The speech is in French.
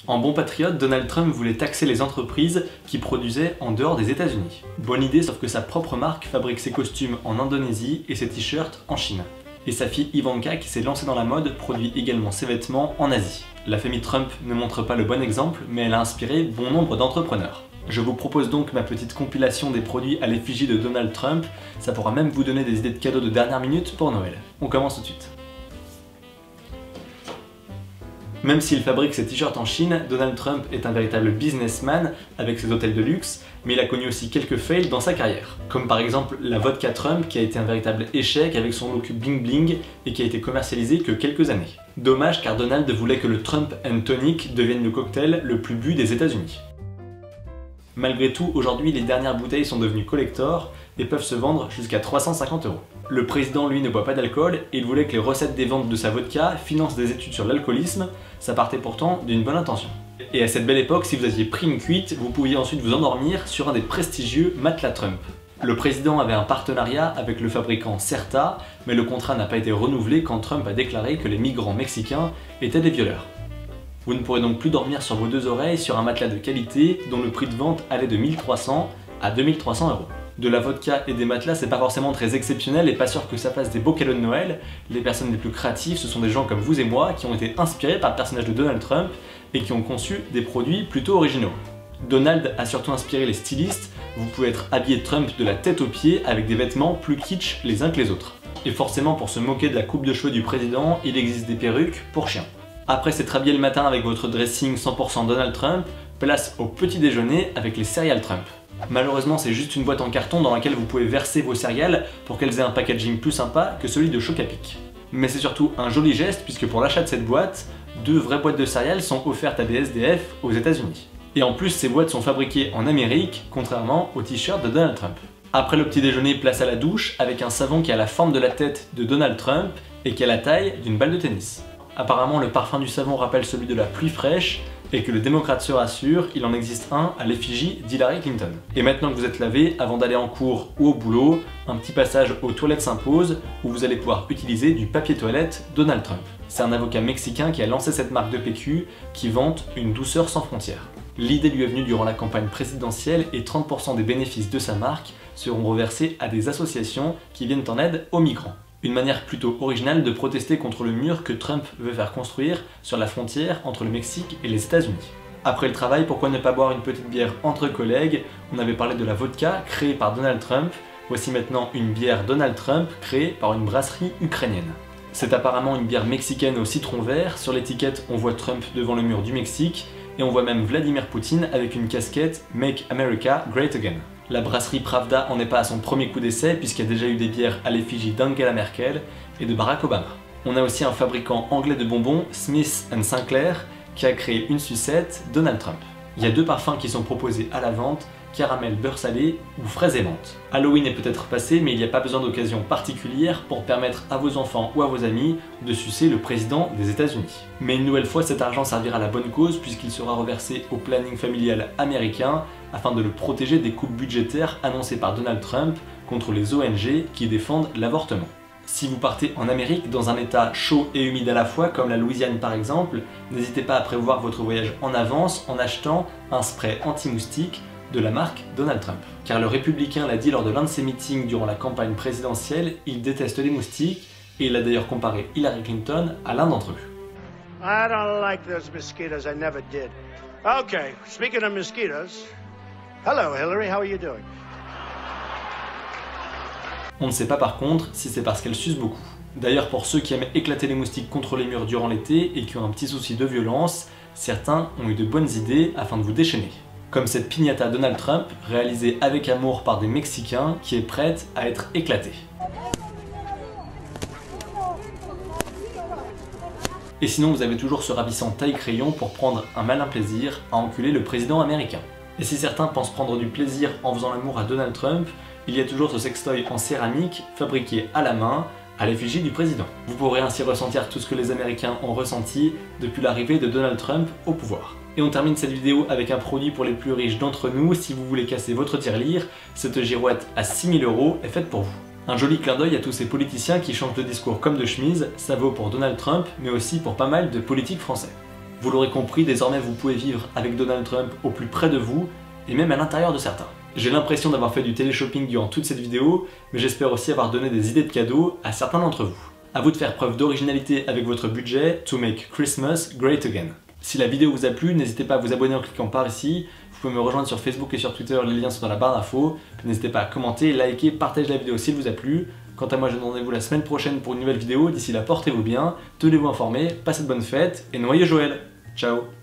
En bon patriote, Donald Trump voulait taxer les entreprises qui produisaient en dehors des États-Unis. Bonne idée, sauf que sa propre marque fabrique ses costumes en Indonésie et ses t-shirts en Chine. Et sa fille Ivanka, qui s'est lancée dans la mode, produit également ses vêtements en Asie. La famille Trump ne montre pas le bon exemple, mais elle a inspiré bon nombre d'entrepreneurs. Je vous propose donc ma petite compilation des produits à l'effigie de Donald Trump, ça pourra même vous donner des idées de cadeaux de dernière minute pour Noël. On commence tout de suite. Même s'il fabrique ses t-shirts en Chine, Donald Trump est un véritable businessman avec ses hôtels de luxe, mais il a connu aussi quelques fails dans sa carrière. Comme par exemple la vodka Trump qui a été un véritable échec avec son look bling bling et qui a été commercialisé que quelques années. Dommage car Donald voulait que le Trump & Tonic devienne le cocktail le plus bu des États-Unis. Malgré tout, aujourd'hui, les dernières bouteilles sont devenues collector et peuvent se vendre jusqu'à 350 €. Le président, lui, ne boit pas d'alcool et il voulait que les recettes des ventes de sa vodka financent des études sur l'alcoolisme, ça partait pourtant d'une bonne intention. Et à cette belle époque, si vous aviez pris une cuite, vous pouviez ensuite vous endormir sur un des prestigieux matelas Trump. Le président avait un partenariat avec le fabricant Certa, mais le contrat n'a pas été renouvelé quand Trump a déclaré que les migrants mexicains étaient des violeurs. Vous ne pourrez donc plus dormir sur vos deux oreilles sur un matelas de qualité dont le prix de vente allait de 1300 à 2300 €. De la vodka et des matelas, c'est pas forcément très exceptionnel et pas sûr que ça fasse des beaux cadeaux de Noël. Les personnes les plus créatives, ce sont des gens comme vous et moi qui ont été inspirés par le personnage de Donald Trump et qui ont conçu des produits plutôt originaux. Donald a surtout inspiré les stylistes, vous pouvez être habillé de Trump de la tête aux pieds avec des vêtements plus kitsch les uns que les autres. Et forcément pour se moquer de la coupe de cheveux du président, il existe des perruques pour chiens. Après s'être habillé le matin avec votre dressing 100% Donald Trump, place au petit déjeuner avec les céréales Trump. Malheureusement, c'est juste une boîte en carton dans laquelle vous pouvez verser vos céréales pour qu'elles aient un packaging plus sympa que celui de Choc-à-Pic. Mais c'est surtout un joli geste puisque pour l'achat de cette boîte, 2 vraies boîtes de céréales sont offertes à des SDF aux États-Unis. Et en plus, ces boîtes sont fabriquées en Amérique, contrairement au t-shirt de Donald Trump. Après le petit déjeuner, place à la douche avec un savon qui a la forme de la tête de Donald Trump et qui a la taille d'une balle de tennis. Apparemment, le parfum du savon rappelle celui de la pluie fraîche et que le démocrate se rassure, il en existe un à l'effigie d'Hillary Clinton. Et maintenant que vous êtes lavé, avant d'aller en cours ou au boulot, un petit passage aux toilettes s'impose où vous allez pouvoir utiliser du papier toilette Donald Trump. C'est un avocat mexicain qui a lancé cette marque de PQ qui vante une douceur sans frontières. L'idée lui est venue durant la campagne présidentielle et 30% des bénéfices de sa marque seront reversés à des associations qui viennent en aide aux migrants. Une manière plutôt originale de protester contre le mur que Trump veut faire construire sur la frontière entre le Mexique et les États-Unis. Après le travail, pourquoi ne pas boire une petite bière entre collègues? On avait parlé de la vodka créée par Donald Trump, voici maintenant une bière Donald Trump créée par une brasserie ukrainienne. C'est apparemment une bière mexicaine au citron vert, sur l'étiquette on voit Trump devant le mur du Mexique et on voit même Vladimir Poutine avec une casquette Make America Great Again. La brasserie Pravda en est pas à son premier coup d'essai puisqu'il y a déjà eu des bières à l'effigie d'Angela Merkel et de Barack Obama. On a aussi un fabricant anglais de bonbons, Smith & Sinclair, qui a créé une sucette, Donald Trump. Il y a 2 parfums qui sont proposés à la vente, caramel beurre salé ou fraise et menthe. Halloween est peut-être passé, mais il n'y a pas besoin d'occasion particulière pour permettre à vos enfants ou à vos amis de sucer le président des États-Unis. Mais une nouvelle fois, cet argent servira à la bonne cause puisqu'il sera reversé au planning familial américain afin de le protéger des coupes budgétaires annoncées par Donald Trump contre les ONG qui défendent l'avortement. Si vous partez en Amérique dans un état chaud et humide à la fois, comme la Louisiane par exemple, n'hésitez pas à prévoir votre voyage en avance en achetant un spray anti-moustique de la marque Donald Trump. Car le républicain l'a dit lors de l'un de ses meetings durant la campagne présidentielle, il déteste les moustiques et il a d'ailleurs comparé Hillary Clinton à l'un d'entre eux. I don't like those mosquitoes, I never did. Okay, speaking of mosquitoes, hello Hillary, how are you doing? On ne sait pas par contre si c'est parce qu'elle suce beaucoup. D'ailleurs pour ceux qui aiment éclater les moustiques contre les murs durant l'été et qui ont un petit souci de violence, certains ont eu de bonnes idées afin de vous déchaîner. Comme cette piñata Donald Trump, réalisée avec amour par des Mexicains, qui est prête à être éclatée. Et sinon, vous avez toujours ce ravissant taille-crayon pour prendre un malin plaisir à enculer le président américain. Et si certains pensent prendre du plaisir en faisant l'amour à Donald Trump, il y a toujours ce sextoy en céramique fabriqué à la main à l'effigie du président. Vous pourrez ainsi ressentir tout ce que les Américains ont ressenti depuis l'arrivée de Donald Trump au pouvoir. Et on termine cette vidéo avec un produit pour les plus riches d'entre nous. Si vous voulez casser votre tirelire, cette girouette à 6 000 € est faite pour vous. Un joli clin d'œil à tous ces politiciens qui changent de discours comme de chemise, ça vaut pour Donald Trump, mais aussi pour pas mal de politiques français. Vous l'aurez compris, désormais vous pouvez vivre avec Donald Trump au plus près de vous, et même à l'intérieur de certains. J'ai l'impression d'avoir fait du téléshopping durant toute cette vidéo, mais j'espère aussi avoir donné des idées de cadeaux à certains d'entre vous. A vous de faire preuve d'originalité avec votre budget to make Christmas great again. Si la vidéo vous a plu, n'hésitez pas à vous abonner en cliquant par ici. Vous pouvez me rejoindre sur Facebook et sur Twitter, les liens sont dans la barre d'infos. N'hésitez pas à commenter, liker, partager la vidéo s'il vous a plu. Quant à moi, je vous donne rendez-vous la semaine prochaine pour une nouvelle vidéo. D'ici là, portez-vous bien, tenez-vous informés, passez de bonnes fêtes et noyez Joël. Ciao.